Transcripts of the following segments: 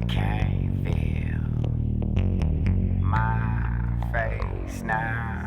can't feel my face now.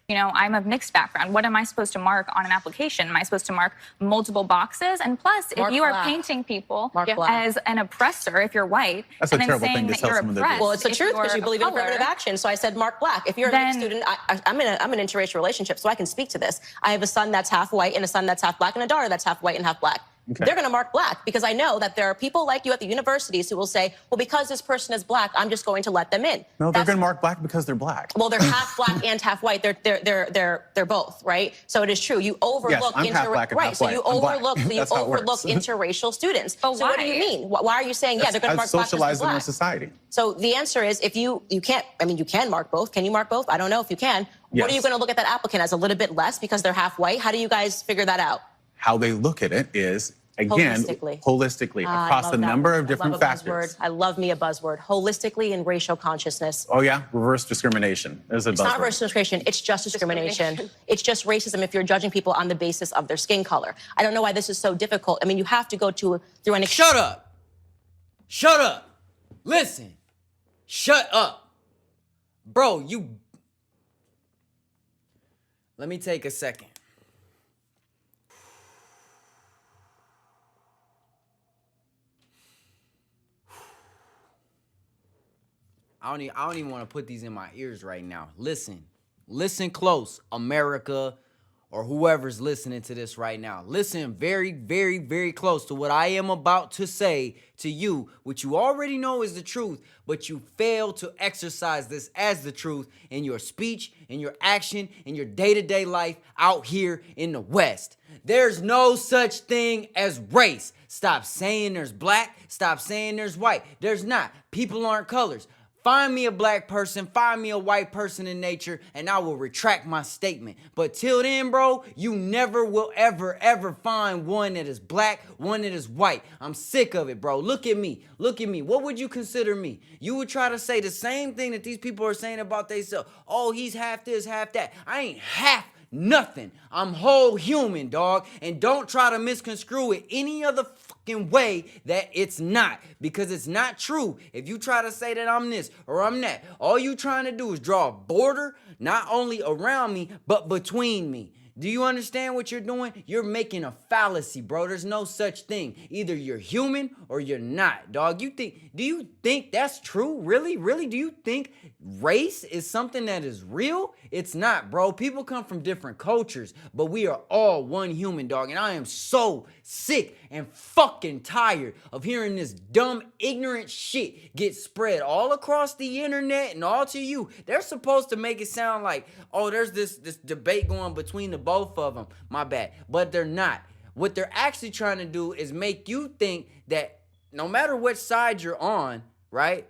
You know, I'm of mixed background. What am I supposed to mark on an application? Am I supposed to mark multiple boxes? And plus, if you are painting people as an oppressor, if you're white, that's and a terrible thing to tell someone to do. Well, it's the truth because you believe in affirmative action. So I said mark black. If you're a mixed student, I'm in an interracial relationship, so I can speak to this. I have a son that's half white and a son that's half black and a daughter that's half white and half black. Okay. They're going to mark black because I know that there are people like you at the universities who will say, well, because this person is black, I'm just going to let them in. No, they're going to mark black because they're black. Well, they're half black and half white. They're both, right? So it is true. You overlook yes, I'm half black and half white. So you overlook interracial students. But so what do you mean? Why are you saying they're going to mark black? Socialize them in society. So the answer is if you can't, I mean, you can mark both. Can you mark both? I don't know if you can. Yes. What are you going to look at that applicant as a little bit less because they're half white? How do you guys figure that out? How they look at it is, again, holistically across a number of different factors. I love me a buzzword. Holistically and racial consciousness. Oh, yeah? Reverse discrimination. There's a buzzword. It's not reverse discrimination. It's just discrimination. It's just racism if you're judging people on the basis of their skin color. I don't know why this is so difficult. I mean, you have to go through an... Shut up. Shut up. Listen. Shut up. Bro, you... Let me take a second. I don't even want to put these in my ears right now. Listen close, America, or whoever's listening to this right now. Listen very, very, very close to what I am about to say to you, which you already know is the truth, but you fail to exercise this as the truth in your speech, in your action, in your day-to-day life out here in the West. There's no such thing as race. Stop saying there's black. Stop saying there's white. There's not. People aren't colors. Find me a black person, find me a white person in nature, and I will retract my statement. But till then, bro, you never will ever find one that is black, one that is white. I'm sick of it, bro. Look at me. Look at me. What would you consider me? You would try to say the same thing that these people are saying about themselves. Oh, he's half this, half that. I ain't half nothing. I'm whole human, dog. And don't try to misconstrue it any other fucking way that it's not, because it's not true. If you try to say that I'm this or I'm that, all you trying to do is draw a border not only around me but between me. Do you understand what you're doing? You're making a fallacy, bro. There's no such thing. Either you're human or you're not, dog. Do you think that's true? Really? Do you think race is something that is real? It's not, bro. People come from different cultures, but we are all one human, dog. And I am so sick and fucking tired of hearing this dumb, ignorant shit get spread all across the internet and all to you. They're supposed to make it sound like, oh, there's this debate going between the both of them. My bad. But they're not. What they're actually trying to do is make you think that no matter which side you're on, right?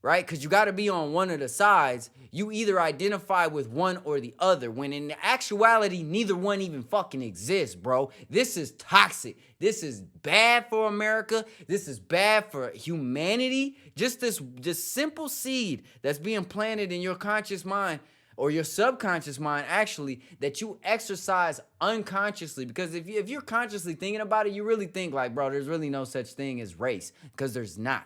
Because you got to be on one of the sides. You either identify with one or the other, when in actuality, neither one even fucking exists, bro. This is toxic. This is bad for America. This is bad for humanity. Just this simple seed that's being planted in your conscious mind, or your subconscious mind, actually, that you exercise unconsciously. Because if you're consciously thinking about it, you really think like, bro, there's really no such thing as race, because there's not.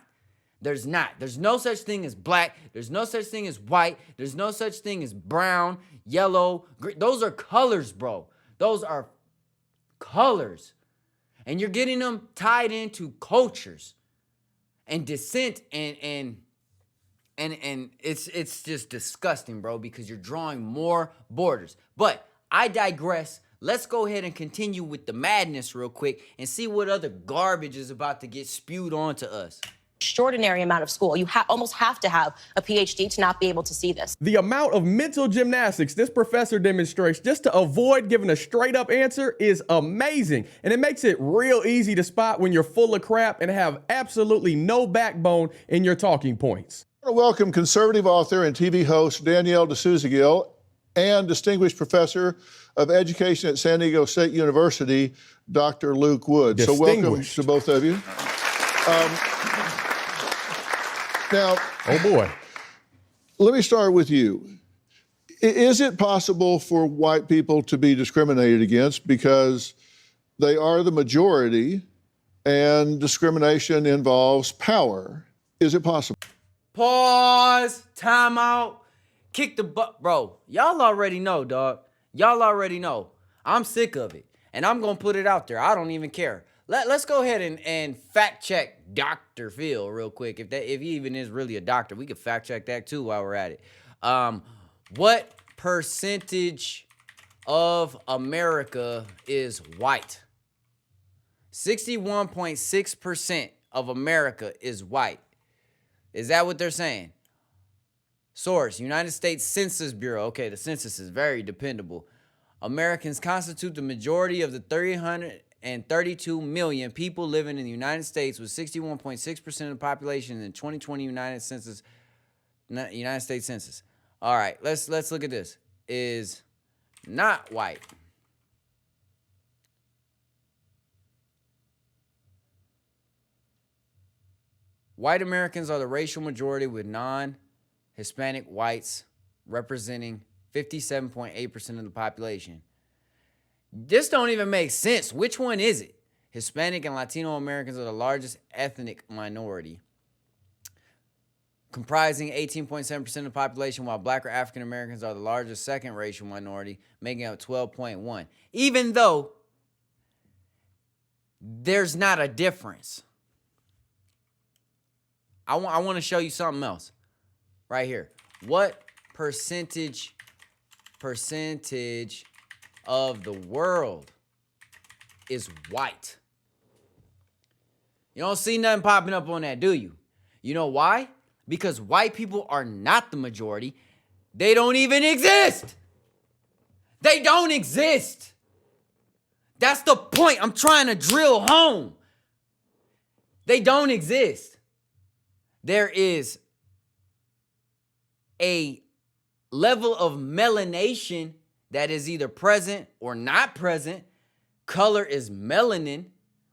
There's not. There's no such thing as black. There's no such thing as white. There's no such thing as brown, yellow, green. Those are colors, bro. Those are colors. And you're getting them tied into cultures and descent, and it's just disgusting, bro, because you're drawing more borders. But I digress. Let's go ahead and continue with the madness real quick and see what other garbage is about to get spewed onto us. Extraordinary amount of school. You almost have to have a PhD to not be able to see this. The amount of mental gymnastics this professor demonstrates just to avoid giving a straight up answer is amazing. And it makes it real easy to spot when you're full of crap and have absolutely no backbone in your talking points. I want to welcome conservative author and TV host Danielle D'Souza-Gill and distinguished professor of education at San Diego State University, Dr. Luke Wood. So welcome to both of you. Now, oh boy, let me start with you. Is it possible for white people to be discriminated against because they are the majority and discrimination involves power? Is it possible? Pause, time out, kick the butt. Bro, y'all already know, dog. Y'all already know. I'm sick of it, and I'm going to put it out there. I don't even care. Let's go ahead and fact check Dr. Phil real quick. If he even is really a doctor, we could fact check that too while we're at it. What percentage of America is white? 61.6% of America is white. Is that what they're saying? Source, United States Census Bureau. Okay, the census is very dependable. Americans constitute the majority of the 332 million people living in the United States, with 61.6% of the population in the 2020 United States Census. All right, let's look at this. Is not white. White Americans are the racial majority, with non-Hispanic whites representing 57.8% of the population. This don't even make sense. Which one is it? Hispanic and Latino Americans are the largest ethnic minority, comprising 18.7% of the population, while Black or African Americans are the largest second racial minority, making up 12.1%. Even though there's not a difference. I want to show you something else right here. What percentage of the world is white? You don't see nothing popping up on that, do you? You know why? Because white people are not the majority. They don't even exist. They don't exist. That's the point I'm trying to drill home. They don't exist. There is a level of melanation that is either present or not present. Color is melanin,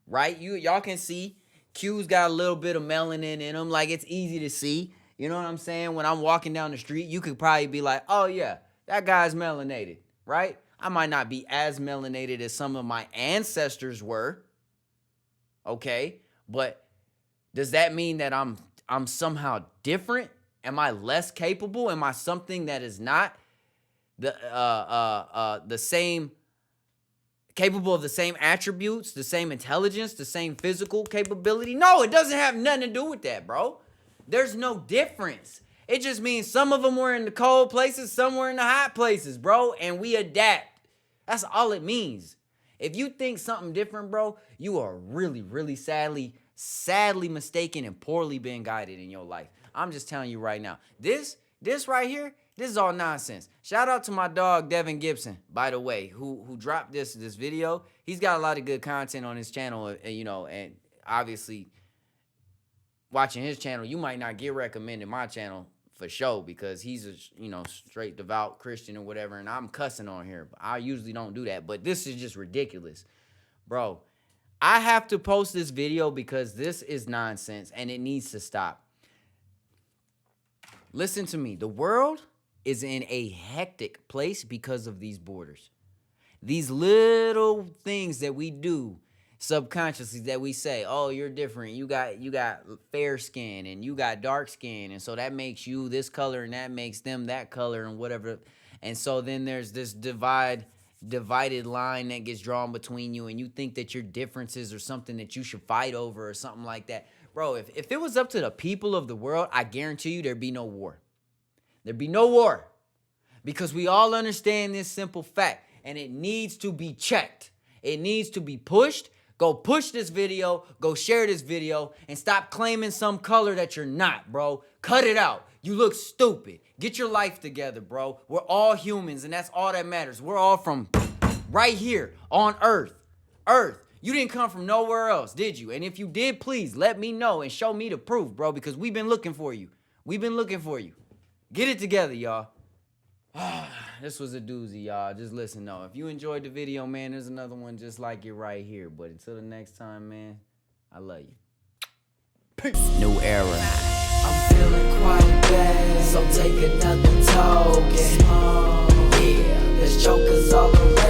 right? Y'all can see Q's got a little bit of melanin in them. Like, it's easy to see. You know what I'm saying? When I'm walking down the street, you could probably be like, oh yeah, that guy's melanated, right? I might not be as melanated as some of my ancestors were, okay? But does that mean that I'm somehow different? Am I less capable? Am I something that is not the same, capable of the same attributes, the same intelligence, the same physical capability? No, it doesn't have nothing to do with that, bro. There's no difference. It just means some of them were in the cold places, some were in the hot places, bro, and we adapt. That's all it means. If you think something different, bro, you are really, really sadly mistaken and poorly being guided in your life. I'm just telling you right now. This right here, this is all nonsense. Shout out to my dog, Devin Gibson, by the way, who dropped this video. He's got a lot of good content on his channel, and obviously watching his channel, you might not get recommended my channel for sure, because he's a straight devout Christian or whatever, and I'm cussing on here. I usually don't do that, but this is just ridiculous. Bro, I have to post this video because this is nonsense and it needs to stop. Listen to me. The world is in a hectic place because of these borders. These little things that we do subconsciously, that we say, oh, you're different. You got fair skin and you got dark skin. And so that makes you this color and that makes them that color and whatever. And so then there's this divided line that gets drawn between you, and you think that your differences are something that you should fight over or something like that. Bro, if it was up to the people of the world, I guarantee you there'd be no war. There'd be no war, because we all understand this simple fact, and it needs to be checked. It needs to be pushed. Go push this video, go share this video, and stop claiming some color that you're not, bro. Cut it out. You look stupid. Get your life together, bro. We're all humans, and that's all that matters. We're all from right here on Earth. You didn't come from nowhere else, did you? And if you did, please let me know and show me the proof, bro, because we've been looking for you. Get it together, y'all. This was a doozy, y'all. Just listen, though. If you enjoyed the video, man, there's another one just like it right here. But until the next time, man, I love you. Peace. New era. I'm feeling quite bad, so take another token. There's chokers all around.